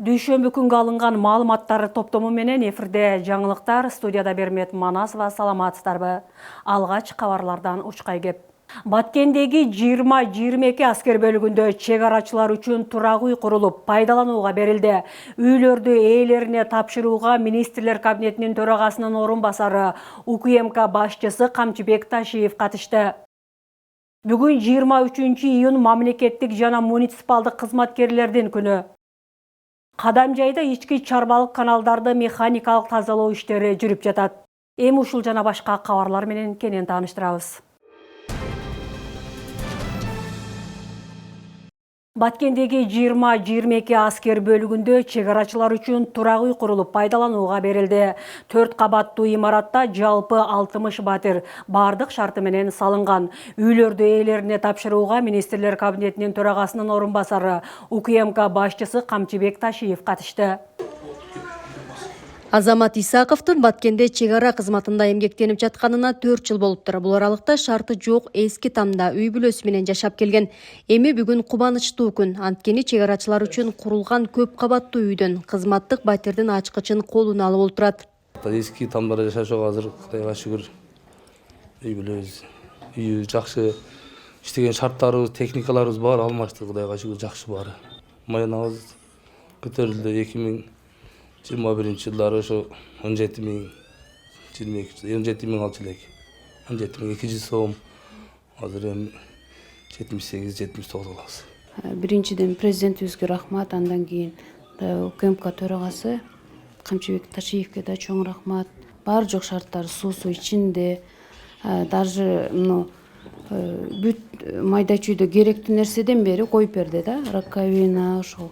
Дүйшөмбү күнгө алынган маалыматтар топтому менен эфирде жаңылыктар, студияда Бермет Манасова, саламатсыздарбы? Алгач кабарлардан учкай кеп. Баткендеги 20-22 аскер бөлүгүндө чек арачылар үчүн турак үй курулуп, пайдаланууга берилди. Үйлөрдү ээлерине тапшырууга министрлер кабинетинин төрагасынын орун басары УКМК башчысы Камчыбек Ташиев катышты. Бүгүн 23 июнь мамлекеттик жана муниципалдык кызматкерлердин күнү. Кадамжайда ички чарбалык каналдарды механикалык тазалоо иштери жүрүп жатат. Эми ушул жана башка кабарлар менен кенен тааныштырабыз. Баткендеги 20-22 аскер бөлүгүндө чек арачылар үчүн турак үй курулуп, пайдаланууга берилди. 4 кабаттуу имаратта жалпы 60 батир бардык шарты менен салынган. Үйлөрдү ээлерине тапшырууга министрлер кабинетинин төрагасынын орун басары УКМК башчысы Камчыбек Ташиев катышты. Азамат Исаковдун Баткенде чек ара кызматында эмгектенип жатканына 4 жыл болуптур. Бул аралыкта шарты жок эски тамда үй бүлөсү менен жашап келген. Эми бүгүн кубанычтуу күн. Анткени чек арачылар үчүн курулган көп кабаттуу үйдөн кызматтык батирдин ачкычын колуна алып отурат. Эски тамдарда жашоого азыр Кудайга шүгүр үй бүлөбүз. Үйү жакшы, иштеген шарттарыбыз, техникаларыбыз бар, алмашты, Кудайга шүгүр жакшы баары. Маянабыз көтөрүлдү 2021 жылдары ошо 17 миң, 17 миң алчу элек. 17 миң 200 сом. Азыр эми 78-79 кылабыз. Биринчиден президентибизге рахмат, андан кийин УКМК төрагасы Камчыбек Ташиевке да чоң рахмат. Бар жок шарттар суусу ичинде, даже бүт майда чүйдө керектүү нерседен бери коюп берди да. Раковина, ошол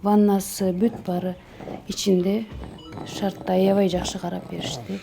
ваннасы бүт бары ичинде, шартта аябай жакшы карап беришти.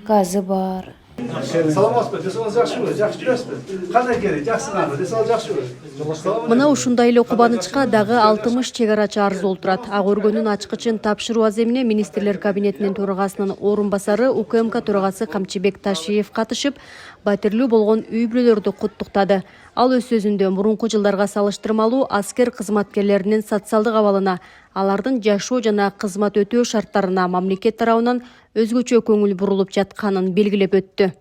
Газы бар. Саламатсызбы, десеңиз жакшыбы? Жакшы жүрөсүзбү? Кандай керек? Жакшысыңарбы? Десеңиз жакшыбы? Мына ушундай эле кубанычка дагы 60 чек арачы арыз олтурат. Ак өргөнүн ачкычын тапшыруу аземине министрлер кабинетинин төрагасынын орун басары УКМК төрагасы Камчыбек Ташиев катышып, батирлүү болгон үй бүлөлөрдү куттуктады. Ал өз сөзүндө мурунку жылдарга салыштырмалуу аскер кызматкерлеринин социалдык абалына, алардын жашоо жана кызмат өтөө шарттарына мамлекет тарабынан өзгөчө көңүл бурулуп жатканын белгилеп өттү.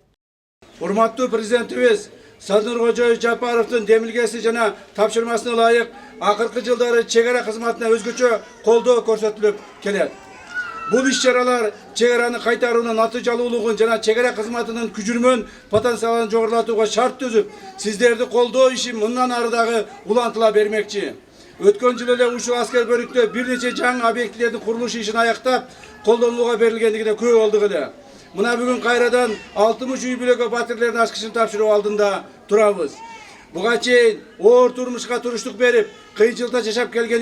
Урматтуу президентибиз Садыр Кожоевич Жапаровдун демилгеси жана тапшырмасына ылайык акыркы жылдары чек ара кызматына өзгөчө колдоо көрсөтүлүп келет. Бул иш-чаралар чек араны кайтаруунун натыйжалуулугун жана чек ара кызматынын күчүрмөн потенциалын жогорулатууга шарт түзүп, сиздерди колдоо иши мындан ары дагы улантыла бермекчи. Өткөн жылы эле ушул аскер бөлүктө бир нече жаңы объектилердин курулуш ишин аяктап, колдонууга берилгендигине күбө болдук эле. Мына бүгүн кайрадан 60 үй бүлөгө батирлердин ачкычын тапшыруу алдында турабыз. Буга чейин оор турмушка туруштук берип, кыйынчылыкта жашап келген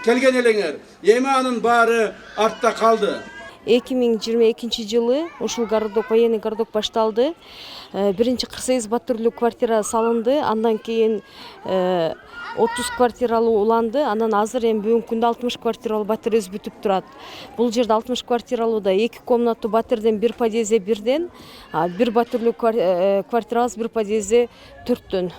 элеңер. Эми анын баары артта калды. 2022 жылы ушул городок, военный городок башталды. Биринчи 48 батирлүү квартира салынды, андан кийин 30 квартиралуу уланды, анан азыр эми бүгүнкү күндө 60 квартиралуу батирибиз бүтүп турат. Бул жерде 60 квартиралууда 2 комнаттуу батирден 1 подъезде 1ден, 1 батирлүү квартирабыз 1 подъезде 4төн.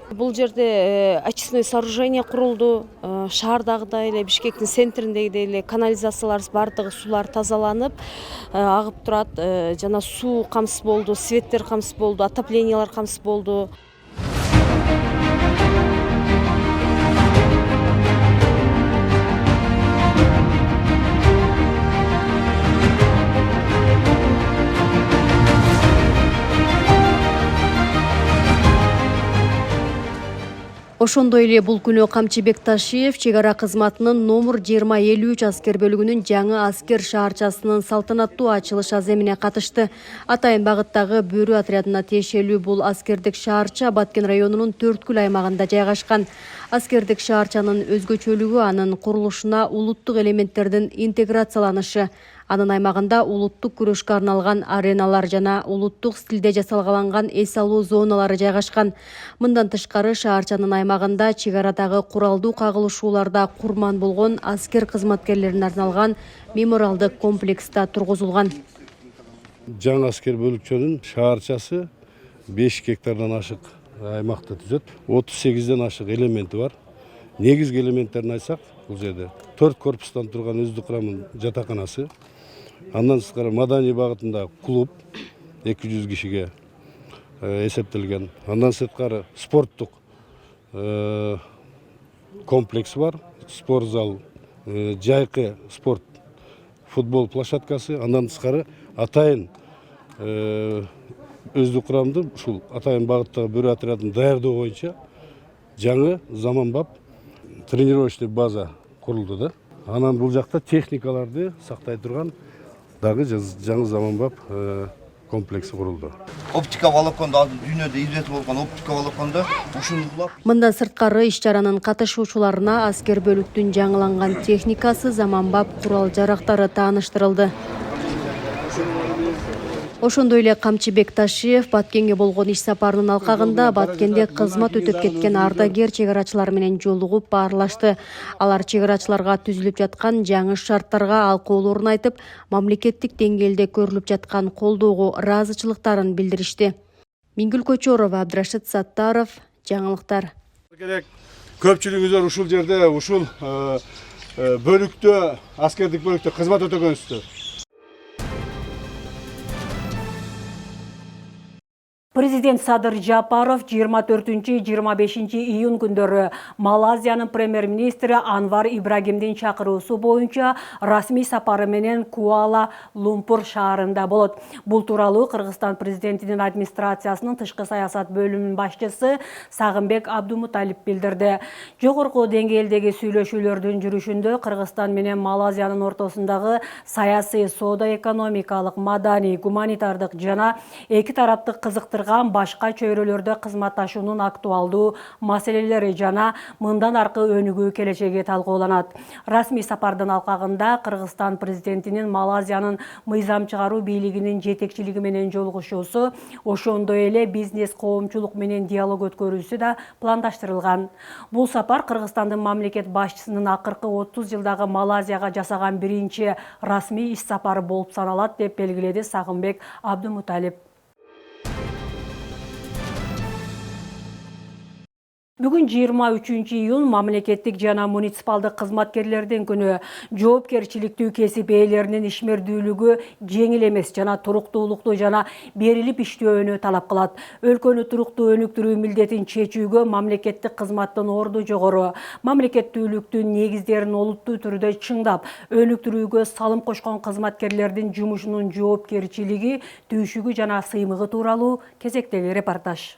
Бул жерде очистное сооружение курулду, шаардагыдай эле Бишкектин центриндегидей эле канализацияларыбыз бардыгы суулар тазаланып, агып турат, жана суу камсыз болду, светтер камсыз болду, отоплениялар камсыз болду. Ошондой эле бул күнү Камчыбек Ташиев чек ара кызматынын номер 2053 аскер бөлүгүнүн жаңы аскер шаарчасынын салтанаттуу ачылыш аземине катышты. Атайын багыттагы бөрү отрядына тиешелүү бул аскердик шаарча Баткен районунун Төрткүл аймагында жайгашкан. Аскердик шаарчанын өзгөчөлүгү анын курулушуна улуттук элементтердин интеграцияланышы. Анын аймагында улуттук күрөшкө арналган ареналар жана улуттук стилде жасалган эс алуу зоналары жайгашкан. Мындан тышкары шаарчанын аймагында чек арадагы куралдуу кагылышууларда курман болгон аскер кызматкерлерине арналган мемориалдык комплекста тургузулган. Жаңы аскер бөлүкчөнүн шаарчасы 5 гектардан ашык аймакты түзөт. 38ден ашык элементи бар. Негизги элементтерин айтсак, бул жерде. 4 корпустан турган өздүк курамдын жатаканасы. Андан тышкары маданий багытында клуб 200 кишиге эсептелген. Андан сырткары спорттук комплекс бар. Спорт зал, жайкы спорт футбол площадкасы. Андан тышкары атайын өздүк курамды ушул атайын багыттагы бөрү отрядын даярдоо боюнча жаңы заманбап тренировочный база курулду да. Анан бул жакта техникаларды сактай турган дагы жаңы заманбап комплекси курулду. Оптика волоконда дүйнөдө изолятив болгон оптика волоконда ушуну улап. Мындан сырткары иш-чаранын катышуучуларына аскер бөлүктүн жаңыланган техникасы, заманбап курал жарактары тааныштырылды. Ошондой эле Камчыбек Ташиев Баткенге болгон иш сапарынын алкагында Баткенде кызмат өтөп кеткен ардагер чегарачылар менен жолугуп баарлашты. Алар чегарачыларга түзүлүп жаткан жаңы шарттарга алкоолорун айтып, мамлекеттик деңгээлде көрүлүп жаткан колдоого ыраазычылыктарын билдиришти. Мингүл Көчөрова, Абдрашид Саттаров, жаңылыктар. Керек көпчүлүгүңүздөр ушул жерде ушул бөлүктө аскердик бөлүктө кызмат өтөгөнсүздөр. Президент Садыр Жапаров 24-25 июнь күндөрү Малайзиянын премьер-министри Анвар Ибрагимдин чакыруусу боюнча расмий сапары менен Куала-Лумпур шаарында болот. Бул тууралуу Кыргызстан президентинин администрациясынын тышкы саясат бөлүмүнүн башчысы Сагынбек Абдумуталип билдирди. Жогорку деңгээлдеги сүйлөшүүлөрдүн жүрүшүндө Кыргызстан менен Малайзиянын ортосундагы саясий, соода-экономикалык, маданий, гуманитардык жана эки тараптык кызыктырган башка чөйрөлөрдө кызматташуунун актуалдуу маселелери жана мындан аркы өнүгүү келечеги талкууланат. Расмий сапардын алкагында Кыргызстан президентинин Малайзиянын мыйзам чыгаруу бийлигинин жетекчилиги менен жолугушуусу, ошондой эле бизнес коомчулук менен диалог өткөрүүсү да пландаштырылган. Бул сапар Кыргызстандын мамлекет башчысынын акыркы 30 жылдагы Малайзияга жасаган биринчи расмий иш сапары болуп саналат деп белгиледи Сагынбек Абдумуталип. Бүгүн 23 июнь мамлекеттик жана муниципалдык кызматкерлердин күнү. Жоопкерчиликтүү кесип ээлеринин ишмердүүлүгү жеңил эмес жана туруктуулукту жана берилип иштөөнү талап кылат. Өлкөнү туруктуу өнүктүрүү милдетин чечүүгө мамлекеттик кызматтын орду жогору. Мамлекеттүүлүктүн негиздерин олуттуу түрдө чыңдап, өнүктүрүүгө салым кошкон кызматкерлердин жумушунун жоопкерчилиги, түйшүгү жана сыймыгы тууралуу кезектеги репортаж.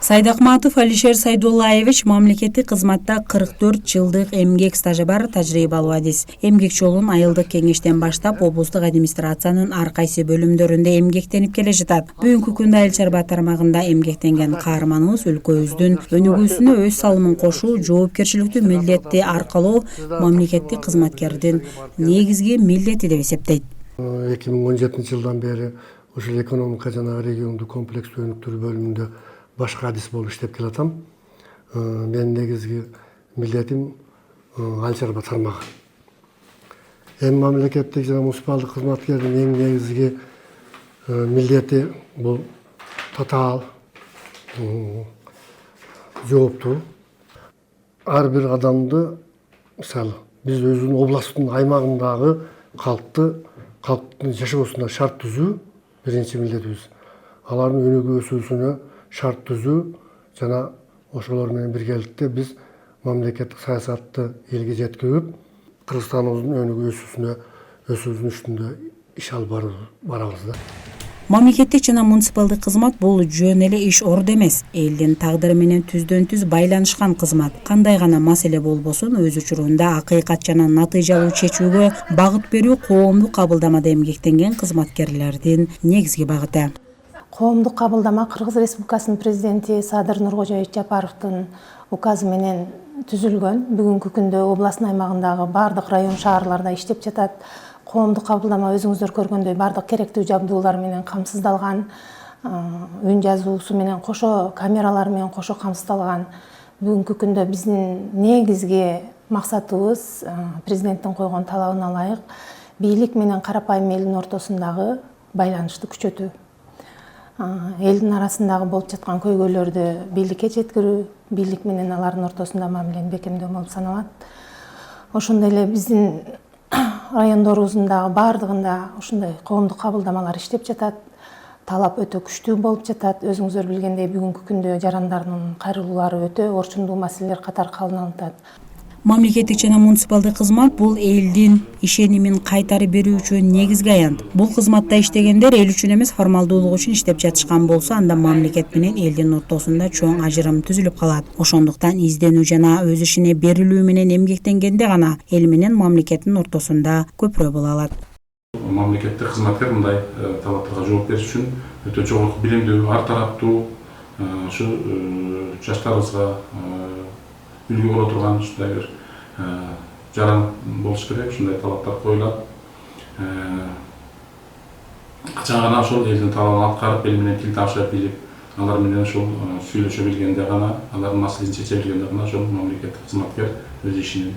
Сайдакматов Алишер Сайдуллаевич мамлекеттик кызматта 44 жылдык эмгек стажы бар тажрыйбалуу адис. Эмгек жолун айылдык кеңештен баштап облустук администрациянын ар кайсы бөлүмдөрүндө эмгектенип келе жатат. Бүгүнкү күндө айыл чарба тармагында эмгектенген каарманыбыз өлкөбүздүн өнүгүүсүнө өз салымын кошуу, жоопкерчиликтүү милдетти аркалоо мамлекеттик кызматкердин негизги милдети деп эсептейт. 2017 жылдан бери ушул экономика жана региондук комплекстүү өнүктүрүү бөлүмүндө башка адис болуп иштеп келатам. Менин негизги милдетим айыл чарба тармагы. Эми мамлекеттик жана муниципалдык кызматкердин эң негизги милдети бул татаал, жооптуу. Ар бир адамды, мисалы, биз өзүнүн областтын аймагындагы калктын жашоосуна шарт түзүү биринчи милдетибиз. Алардын өнүгүү өсүүсүнө шарт түзүү жана ошолор менен биргеликте биз мамлекеттик саясатты элге жеткирип, Кыргызстаныбыздын өнүгүү өсүүсүнүн үстүндө иш алып барабыз да. Мамлекеттик жана муниципалдык кызмат бул жөн эле иш орду эмес, элдин тагдыры менен түздөн-түз байланышкан кызмат. Кандай гана маселе болбосун өз учурунда акыйкат жана натыйжалуу чечүүгө багыт берүү коомдук кабылдамада эмгектенген кызматкерлердин негизги багыты. Коомдук кабылдама Кыргыз Республикасынын президенти Садыр Нуркожоевич Жапаровдун указы менен түзүлгөн. Бүгүнкү күндө областтын аймагындагы бардык район шаарларда иштеп жатат. Коомдук кабылдама өзүңүздөр көргөндөй бардык керектүү жабдуулар менен камсыздалган, үн жазуусу менен кошо, камералар менен кошо камсыздалган. Бүгүнкү күндө биздин негизги максатыбыз президенттин койгон талабына ылайык бийлик менен карапайым элдин ортосундагы байланышты күчөтүү. элдин арасындагы болуп жаткан көйгөйлөрдү бийликке жеткирүү, бийлик менен алардын ортосунда мамилени бекемдөө болуп саналат. Ошондой эле биздин райондорубуздун дагы баардыгында ушундай коомдук кабылдамалар иштеп жатат. Талап өтө күчтүү болуп жатат. Өзүңүздөр билгендей бүгүнкү күндө жарандардын кайрылуулары өтө орчундуу маселелер катары кабыл алынат. Мамлекеттик жана муниципалдык кызмат бул элдин ишенимин кайтарып берүү үчүн негизги аянт. Бул кызматта иштегендер эл үчүн эмес формалдуулук үчүн иштеп жатышкан болсо, анда мамлекет менен элдин ортосунда чоң ажырым түзүлүп калат. Ошондуктан изденүү жана өз ишине берилүү менен эмгектенгенде гана эл менен мамлекеттин ортосунда көпүрө боло алат. Мамлекеттик кызматкер мындай талаптарга жооп бериш үчүн өтө жогорку билимдүү, ар тараптуу, ушу жаштарыбызга үлгү боло турган ушундай бир жаран болуш керек, ушундай талаптар коюлат. Качан гана ошол элдин талабын аткарып, эл менен тил табыша билип, алар менен ошол сүйлөшө билгенде гана, алардын маселесин чече билгенде гана ошол мамлекеттик кызматкер өз ишинин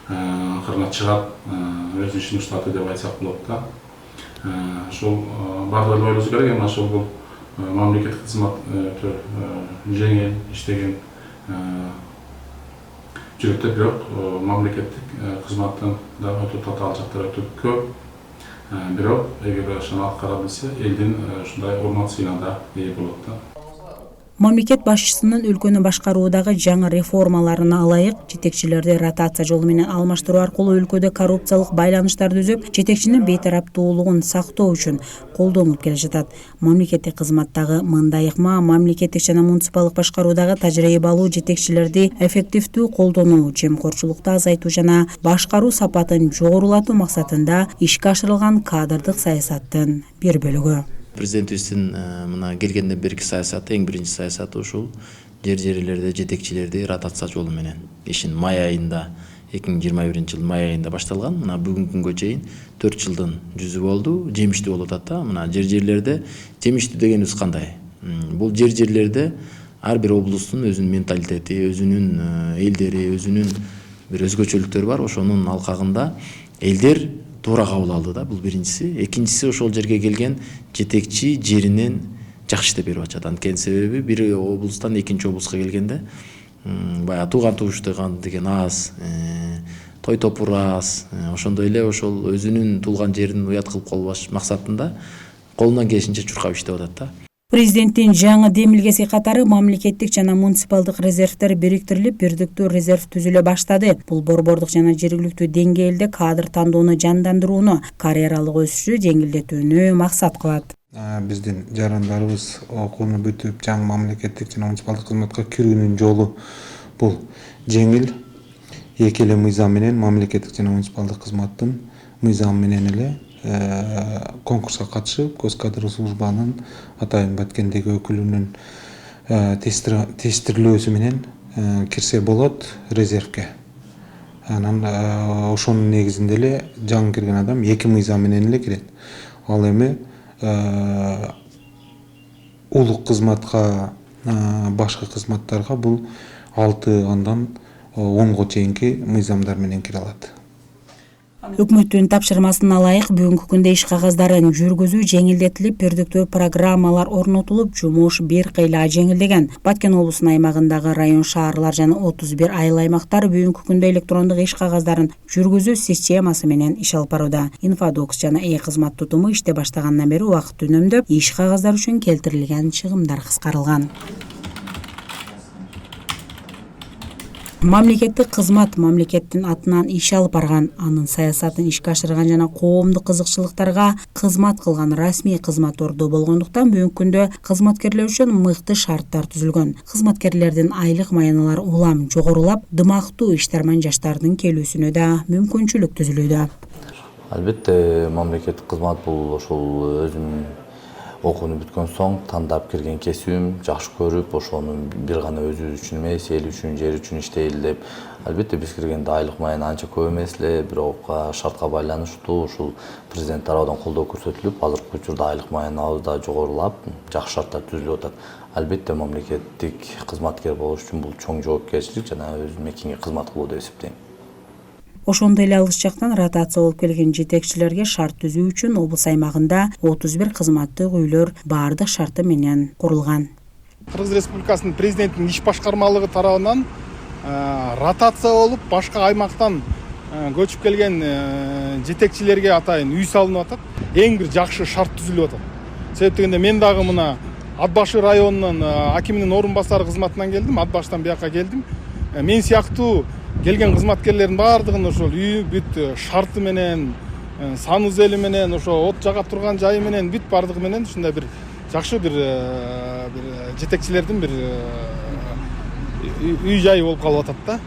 акырына чыгат, өз ишин уштаты деп айтсак болот да. Ошол баардыгы эле ойлошу керек. Эми ошол бул мамлекеттик кызмат өтө жеңил иштеген жүрөттө, бирок мамлекеттик кызматтын да өтө татаал жактары өтө көп. Бирок эгер ошону аткара билсе, элдин ушундай урмат сыйына да ээ болот да. Мамлекет башчысынын өлкөнү башкаруудагы жаңы реформаларына ылайык жетекчилерди ротация жолу менен алмаштыруу аркылуу өлкөдө коррупциялык байланыштарды үзүп, жетекчинин бейтараптуулугун сактоо үчүн колдонулуп келе жатат. Мамлекеттик кызматтагы мындай ыкма мамлекеттик жана муниципалдык башкаруудагы тажрыйбалуу жетекчилерди эффективдүү колдонуу, жемкорчулукту азайтуу жана башкаруу сапатын жогорулатуу максатында ишке ашырылган кадрдык саясаттын бир бөлүгү. Президентибиздин мына келгенден берки саясаты, эң биринчи саясаты ушул жерлерде жетекчилерди ротация жолу менен ишин май айында 2021 жыл май айында башталган. Мына бүгүнкү күнгө чейин 4 жылдын жүзү болду, жемиштүү болуп атат да. Мына жерлерде жемиштүү дегенибиз кандай? Бул жерлерде ар бир облустун өзүнүн менталитети, өзүнүн элдери, өзүнүн бир өзгөчөлүктөрү бар. Ошонун алкагында элдер туура кабыл алды да, бул биринчиси. Экинчиси, ошол жерге келген жетекчи жеринен жакшы иштеп берип атат. Анткени себеби бир облустан экинчи облуска келгенде баягы тууган тугуштуган деген аз, той топур аз, ошондой эле ошол өзүнүн туулган жерин уят кылып калбаш максатында колунан келишинче чуркап иштеп атат да. Президенттин жаңы демилгеси катары мамлекеттик жана муниципалдык резервдер бириктирилип, бирдиктүү резерв түзүлө баштады. Бул борбордук жана жергиликтүү деңгээлде кадр тандоону жандандырууну, карьералык өсүшү жеңилдетүүнү максат кылат. Биздин жарандарыбыз окууну бүтүп, жаңы мамлекеттик жана муниципалдык кызматка кирүүнүн жолу бул жеңил. Эки эле мыйзам менен мамлекеттик жана муниципалдык кызматтын мыйзамы менен эле конкурска катышып, көз кадр службанын атайын Баткендеги өкүлүнүн тештирлөөсү менен кирсе болот резервге. Анан ошонун негизинде эле жаңы кирген адам эки мыйзам менен эле кирет. Ал эми улук кызматка, башка кызматтарга бул 6 андан 10го чейинки мыйзамдар менен кире алат. Өкмөттүн тапшырмасына ылайык бүгүнкү күндө иш кагаздарын жүргүзүү жеңилдетилип, бирдиктүү программалар орнотулуп, жумуш бир кыйла жеңилдеген. Баткен облусунун аймагындагы район шаарлар жана 31 айыл аймактар бүгүнкү күндө электрондук иш кагаздарын жүргүзүү системасы менен иш алып барууда. Инфодокс жана кызмат тутуму иште баштагандан бери убакыт үнөмдөп, иш кагаздары үчүн келтирилген чыгымдар кыскарылган. Мамлекеттик кызмат мамлекеттин атынан иш алып барган, анын саясатын ишке ашырган жана коомдук кызыкчылыктарга кызмат кылган расмий кызмат орду болгондуктан бүгүнкү күндө кызматкерлер үчүн мыкты шарттар түзүлгөн. Кызматкерлердин айлык маяналары улам жогорулап, дымактуу иштерман жаштардын келүүсүнө да мүмкүнчүлүк түзүлүүдө. Албетте, мамлекеттик кызмат бул ошол өзүнүн окууну бүткөн соң тандап кирген кесүүм, жакшы көрүп, ошону бир гана өзүбүз үчүн эмес, эл үчүн, жер үчүн иштейли деп. Албетте биз киргенде айлык маяна анча көп эмес эле, бирок шартка байланыштуу ушул президент тарабынан колдоо көрсөтүлүп, азыркы учурда айлык маянабыз да жогорулап, жакшы шарттар түзүлүп атат. Албетте мамлекеттик кызматкер болуш үчүн бул чоң жоопкерчилик жана өзүмө кеңе кызмат кылуу деп эсептейм. Ошондой эле алыс жактан ротация болуп келген жетекчилерге шарт түзүү үчүн облус аймагында 31 кызматтык үйлөр баардык шарты менен курулган. Кыргыз Республикасынын президентинин иш башкармалыгы тарабынан ротация болуп башка аймактан көчүп келген жетекчилерге атайын үй салынып атат. Эң бир жакшы шарт түзүлүп атат. Себеп дегенде мен дагы мына Ат башы районунун акиминин орун басары кызматынан келдим, Ат баштан бияка келдим. Мен сыяктуу келген кызматкерлердин баардыгын ошол үй бүт шарты менен, санузели менен, ошо от жага турган жайы менен бүт баардыгы менен ушундай бир жакшы бир жетекчилердин бир үй жайы болуп калып атат да.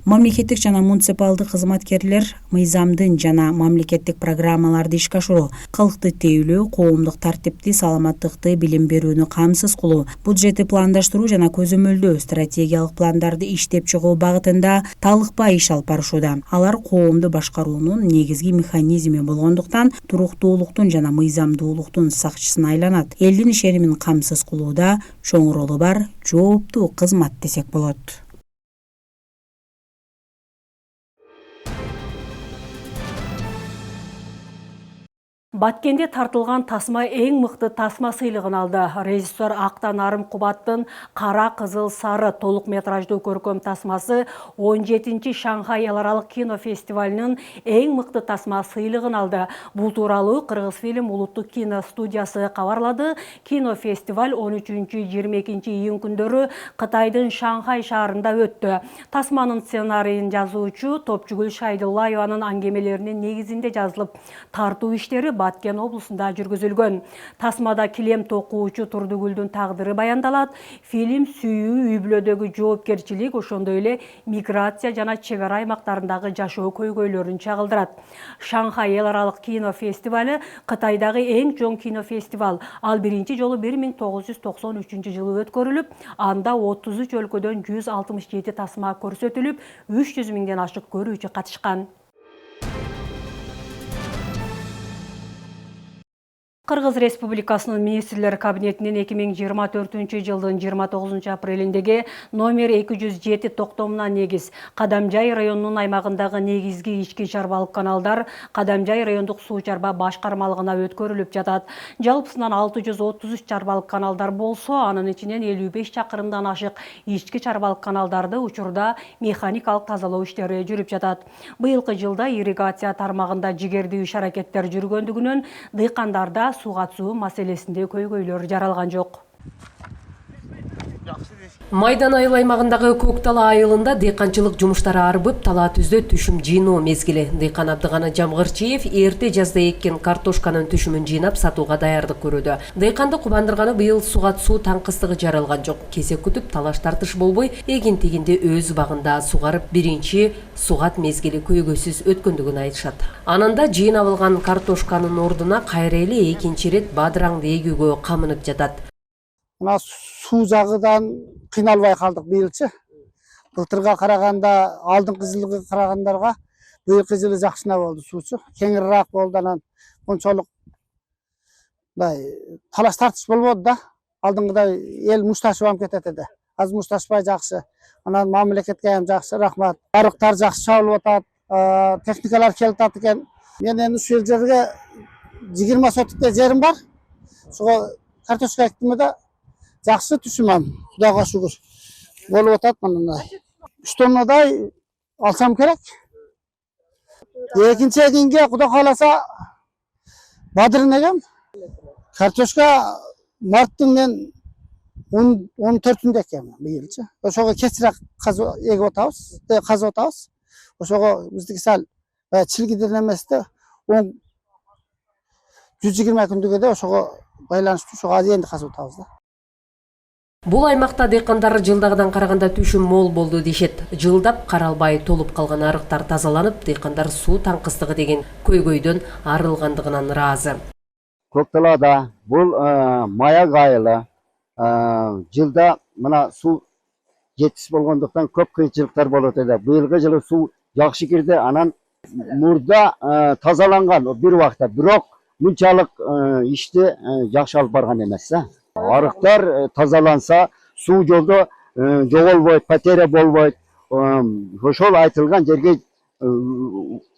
Мамлекеттик жана муниципалдык кызматкерлер мыйзамдын жана мамлекеттик программаларды ишке ашыруу, кылыкты тейлөө, коомдук тартипти, саламаттыкты, билим берүүнү камсыз кылуу, бюджетти пландаштыруу жана көзөмөлдөө, стратегиялык пландарды иштеп чыгуу багытында талыкпай иш алып барышууда. Алар коомду башкаруунун негизги механизми болгондуктан туруктуулуктун жана мыйзамдуулуктун сакчысына айланат. Элдин ишенимин камсыз кылууда чоң ролу бар жооптуу кызмат десек болот. Баткенде тартылган тасма эң мыкты тасма сыйлыгын алды. Режиссер Актан Арым Кубаттын Кара кызыл сары толук метраждуу көркөм тасмасы 17-чи Шанхай эл аралык кино фестивалынын эң мыкты тасма сыйлыгын алды. Бул тууралуу Кыргызфильм улуттук кино студиясы кабарлады. Кино фестиваль 13-22 июнь күндөрү Кытайдын Шанхай шаарында өттү. Тасманын сценарийин жазуучу Топчугүл Шайдуллаеванын аңгемелеринин негизинде жазылып, тартуу иштери Баткен облусунда жүргүзүлгөн. Тасмада килем токуучу Турдугүлдүн тагдыры баяндалат. Фильм сүйүү, үй-бүлөдөгү жоопкерчилик, ошондой эле миграция жана чек ара аймактарындагы жашоо көйгөйлөрүн чагылдырат. Шанхай эл аралык кино фестивалы Кытайдагы эң чоң кино фестиваль. Ал биринчи жолу 1993-жылы өткөрүлүп, анда 33 өлкөдөн 167 тасма көрсөтүлүп, 300 миңден ашык көрүүчү катышкан. Кыргыз Республикасынын министрлер кабинетинин 2024-жылдын 29 апрелиндеги номер 207 токтомуна негиз Кадамжай районунун аймагындагы негизги ички чарбалык каналдар Кадамжай райондук суу чарба башкармалыгына өткөрүлүп жатат. Жалпысынан 633 чарбалык каналдар болсо, анын ичинен 55 чакырымдан ашык ички чарбалык каналдарды учурда механикалык тазалоо иштери жүрүп жатат. Быйылкы жылда ирригация тармагында жигердүү иш-аракеттер жүргөндүгүнөн дыйкандарда суу катуу маселесинде көйгөйлөр жаралган жок. Майдан айыл аймагындагы Көктал айылында дыйканчылык жумуштары арбып, тала түздө түшүм жыйноо мезгили. Дыйкан Абдыганы Жамгырчиев эрте жазда эккен картошканын түшүмүн жыйнап сатууга даярдык көрүүдө. Дыйканды кубандырганы быйыл суга суу таңкыстыгы жаралган жок. Кесек күтүп талаш тартыш болбой, эгин-тегинде өз багында сугарып, биринчи сугат мезгили көйгөйсүз өткөндүгүн айтышат. Анында жыйнап алган картошканын ордуна кайра эле экинчи ирет бадыраңды эгүүгө камынып жатат. Мына суу жагыдан кыйналбай калдык быйылчы. Былтырга караганда, алдыңкы жылга карагандарга быйылкы жылы жакшына болду суучу. Кеңирээк болду, анан ончолук талаш тартыш болбоду да. Алдыңкыдай эл мушташып алып кетет эди. Азыр мушташпай жакшы. Анан мамлекетке ham жакшы, рахмат. Арыктар жакшы чабылып атат, техникалар келип атат экен. Мен эми ушул жерге 20 сотуктай жерим бар. Ошого картошка эктим да. Жақсы түшімем, Құдайға шүгір. Болып атат мындай. 3 тоннадай алсам керек. Екінші егінге Құдай қаласа бадырын егем. Картошка марттың мен 14-інде екем быйылчы. Ошоға кесірек егіп отабыз, қазып отабыз. Ошоға біздікі сәл чилгиден еместі 120 күндіге де ошоға байланышты, ошоға енді қазып отабыз да. Бул аймакта дыйкандар жылдагыдан караганда түшүм мол болду дешет. Жылдап каралбай толуп калган арыктар тазаланып, дыйкандар суу таңкыстыгы деген көйгөйдөн арылгандыгынан ыраазы. Көкталада бул маяк айылы жылда мына суу жетиш болгондуктан көп кыйынчылыктар болот эди. Быйылкы жылы суу жакшы кирди, анан мурда тазаланган бир убакта, бирок мынчалык ишти жакшы алып барган эмес. Арыктар тазаланса, суу жолдо жоголбойт, потеря болбойт. Ошол айтылган жерге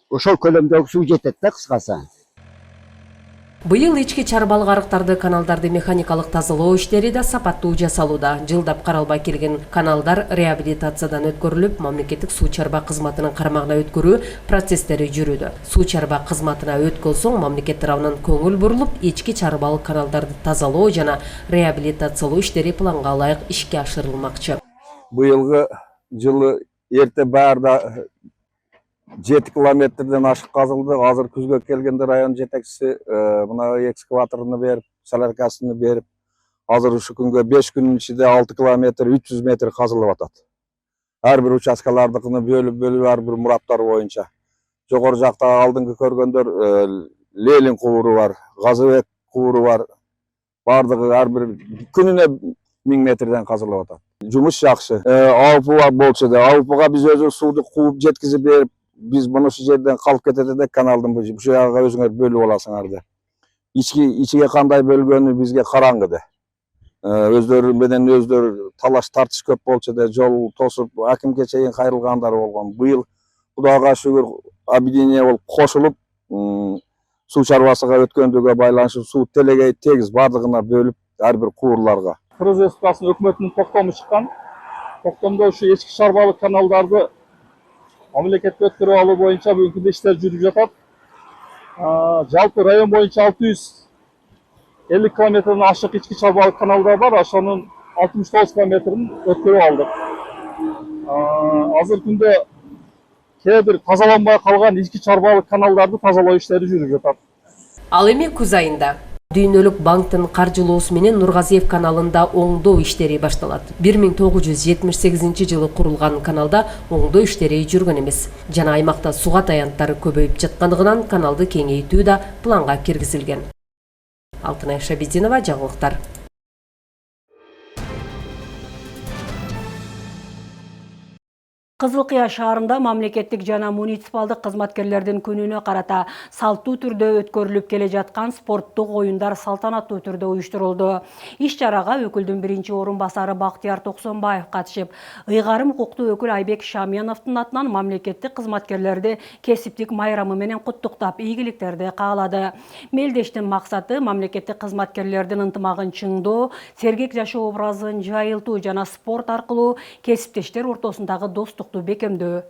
ошол көлөмдөгү суу жетет да кыскасы. Быйыл ички чарбалык арыктарды, каналдарды механикалык тазалоо иштери да сапаттуу жасалууда. Жылдап каралбай келген каналдар реабилитациядан өткөрүлүп, мамлекеттик суу чарба кызматынын карамагына өткөрүү процесстери жүрүүдө. Суу чарба кызматына өткөн соң мамлекет тарабынан көңүл бурулуп, ички чарбалык каналдарды тазалоо жана реабилитациялоо иштери планга ылайык ишке ашырылмакчы. Быйылгы жылы эрте баарда 7 километрден ашык казылды. Азыр күзгө келгенде район жетекчиси мына экскаваторуну берип, соляркасыны берип, азыр ушу күнгө 5 күнүн ичинде 6 километр 300 метр казылып атат. Ар бир участкалардыкыны бөлүп ар бир мураттар боюнча. Жогору жакта алдыңкы көргөндөр Лелин кууру бар, Газыбек кууру бар. Бардыгы ар бир күнүнө 1000 метрден казылып атат. Жумуш жакшы. АУП болчу да, АУПга биз өзү сууду кууп жеткизип берип, biz bunu şu yerden kalıp ketede kanaldan bu yağa özüңөр bölüp alasыңар да. İçige kanday bölgөнü bizge karаңgıdı. Özdörü menен özdörü talaş tartış köp bolsa da жол тосуп акимге чейин кайрылгандар болгон. Быйыл Кудайга шүгүр объединение болуп кошулуп суу чарбасыга өткөндүгө байланышып суу телегей тегиз бардыгына бөлүп ар бир куурларга. Кыргыз Республикасынын өкмөтүнүн токтому чыккан. Токтомдо ушу ички чарбалык каналдарды мамлекетке өткөрүп алуу боюнча бүгүнкү күндө иштер жүрүп жатат. Жалпы район боюнча 650 километрден ашык ички чарбалык каналдар бар, ошонун 69 километрин өткөрүп алдык. Азыр күндө кээ бир тазаланбай калган ички чарбалык каналдарды тазалоо иштери жүрүп жатат. Ал эми күз айында Дүйнөлүк банктын каржылоосу менен Нургазиев каналында оңдоо иштери башталат. 1978-жылы курулган каналда оңдоо иштери жүргөн эмес. Жана аймакта суга таянттары көбөйүп жаткандыгынан каналды кеңейтүү да планга киргизилген. Алтынай Шабидинова, жаңылыктар. Кызылкыя шаарында мамлекеттик жана муниципалдык кызматкерлердин күнүнө карата салттуу түрдө өткөрүлүп келе жаткан спорттук оюндар салтанаттуу түрдө уюштурулду. Иш-чарага өкүлдүн биринчи орун басары Бактияр Токсонбаев катышып, ыйгарым укуктуу өкүл Айбек Шамияновдун атынан мамлекеттик кызматкерлерди кесиптик майрамы менен куттуктап, ийгиликтерди каалады. Мелдештин максаты мамлекеттик кызматкерлердин ынтымагын чыңдоо, сергек жашоо образын жайылтуу жана спорт аркылуу кесиптештер ортосундагы достук бекемдөө.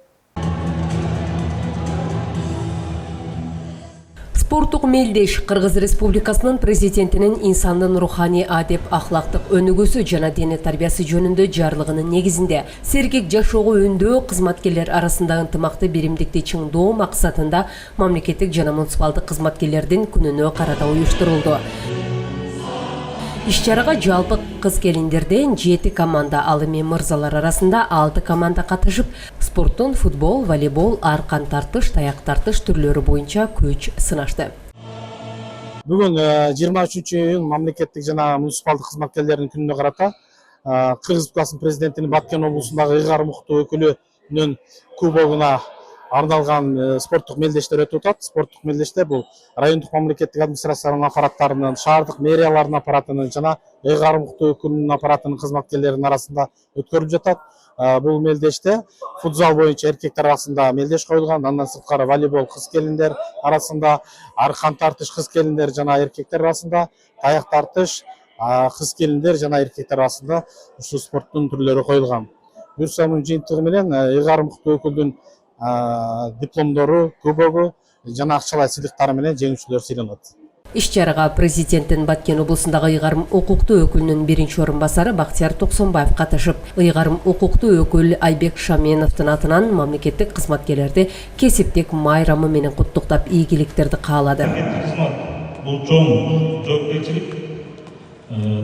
Спорттук мелдеш Кыргыз Республикасынын президентинин инсандын руханий адеп ахлактык өнүгүүсү жана дене тарбиясы жөнүндө жарлыгынын негизинде сергек жашоого үндөө кызматкерлер арасындагы ынтымакты биримдикти чыңдоо максатында мамлекеттик жана муниципалдык кызматкерлердин күнүнө карата уюштурулду. Иш-чарага жалпы кыз келиндерден 7 команда, ал эми мырзалар арасында 6 команда катышып, спорттун футбол, волейбол, аркан тартыш, таяк тартыш түрлөрү боюнча күч сынашты. Бүгүн 23-июнь мамлекеттик жана муниципалдык кызматкерлердин күнүнө карата Кыргыз Республикасынын президентинин Баткен облусундагы ыйгарым укуктуу өкүлүнүн кубогуна арналган спорттук мелдештер өтүп атат. Спорттук мелдештер бул райондук мамлекеттик администрациянын аппараттарынын, шаардык мэриялардын аппаратынын жана ыйгарым укуктуу өкүлүнүн аппаратынын кызматкерлеринин арасында өткөрүлүп жатат. Бул мелдеште футзал боюнча эркектер арасында мелдеш коюлган, андан сырткары волейбол кыз келиндер арасында, аркан тартыш кыз келиндер жана эркектер арасында, таяк тартыш кыз келиндер жана эркектер арасында ушул спорттун түрлөрү коюлган. Буюрсамдын жыйынтыгы менен ыйгарым укуктуу өкүлдүн дипломдору, кубогу жана акчалай сыйлыктары менен жеңүүчүлөр сыйланат. Иш-чарага президенттин Баткен облусундагы ыйгарым укуктуу өкүлүнүн биринчи орун басары Бактияр Токсонбаев катышып, ыйгарым укуктуу өкүл Айбек Шамияновдун атынан мамлекеттик кызматкерлерди кесиптик майрамы менен куттуктап, ийгиликтерди каалады. Бул чоң жоопкерчилик,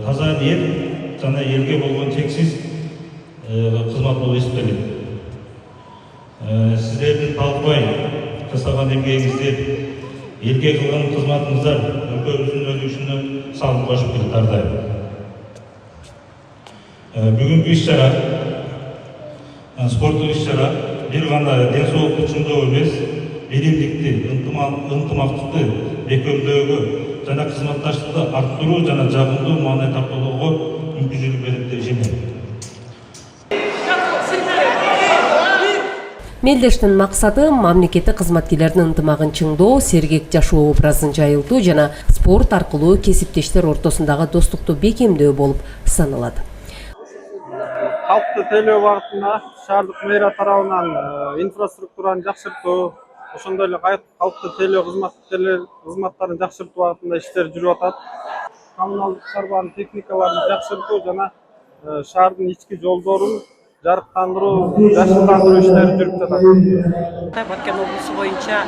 таза ниет жана элге болгон чексиз кызмат болуп эсептелет. Сіздердің талпай жасаған емгегіңіздер, елге қылған қызматыңыздар өлкөбүздүн өнүгүшүнө салым кошуп келатат. Бүгүнкү иш-чара, спорттук иш-чара бир гана ден соолукту чыңдоо эмес, биримдикти, ынтымактыкты бекемдөөгө жана кызматташтыкты арттыруу жана жагымдуу маанай тартуулоого мүмкүнчүлүк берет деп ишенем. Мелдештин максаты мамлекеттик кызматкерлердин ынтымагын чыңдоо, сергек жашоо образын жайылтуу жана спорт аркылуу кесиптештер ортосундагы достукту бекемдөө болуп саналат. Калкты тейлөө багытында шаардык мэрия тарабынан инфраструктураны жакшыртуу, ошондой эле калкты тейлөө кызматтарын жакшыртуу багытында иштер жүрүп атат. Коммуналдык барын техникаларын жакшыртуу жана шаардын ички жолдорун жарыктандыруу, жашылдандыруу иштери жүрүп жатат. Баткен облусу боюнча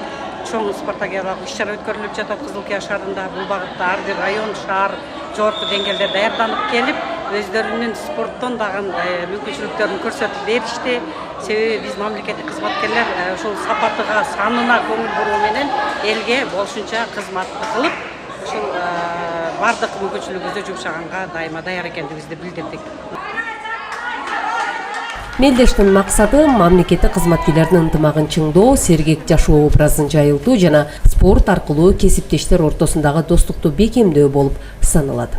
чоң спартакиадалык иш-чара өткөрүлүп жатат. Кызылкия шаарында бул багытта ар бир район, шаар жогорку деңгээлде даярданып келип, өздөрүнүн спорттон дагы мүмкүнчүлүктөрүн көрсөтүп беришти. Себеби биз мамлекеттик кызматкерлер ушул сапатыга, санына көңүл буруу менен элге болушунча кызмат кылып, ушул бардык мүмкүнчүлүгүбүздү жумшаганга дайыма даяр экендигибизди билдирдик. Мелдештин максаты мамлекеттик кызматкерлердин ынтымагын чыңдоо, сергек жашоо образын жайылтуу жана спорт аркылуу кесиптештер ортосундагы достукту бекемдөө болуп саналат.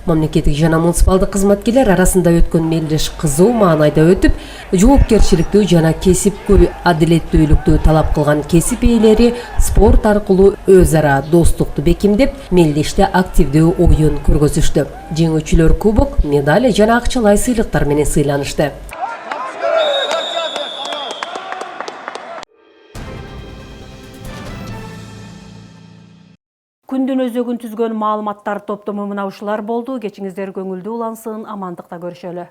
Мамлекеттик жана муниципалдык кызматкерлер арасында өткөн мелдеш кызуу маанайда өтүп, жоопкерчиликтүү жана кесипкөй адилеттүүлүктү талап кылган кесип ээлери спорт аркылуу өз ара достукту бекемдеп, мелдеште активдүү оюн көргөзүштү. Жеңүүчүлөр кубок, медаль жана акчалай сыйлыктар менен сыйланышты. Күндүн өзөгүн түзгөн маалыматтар топтому мына ушулар болду. Кечиңиздер көңүлдүү улансын, амандыкта көрүшөлү.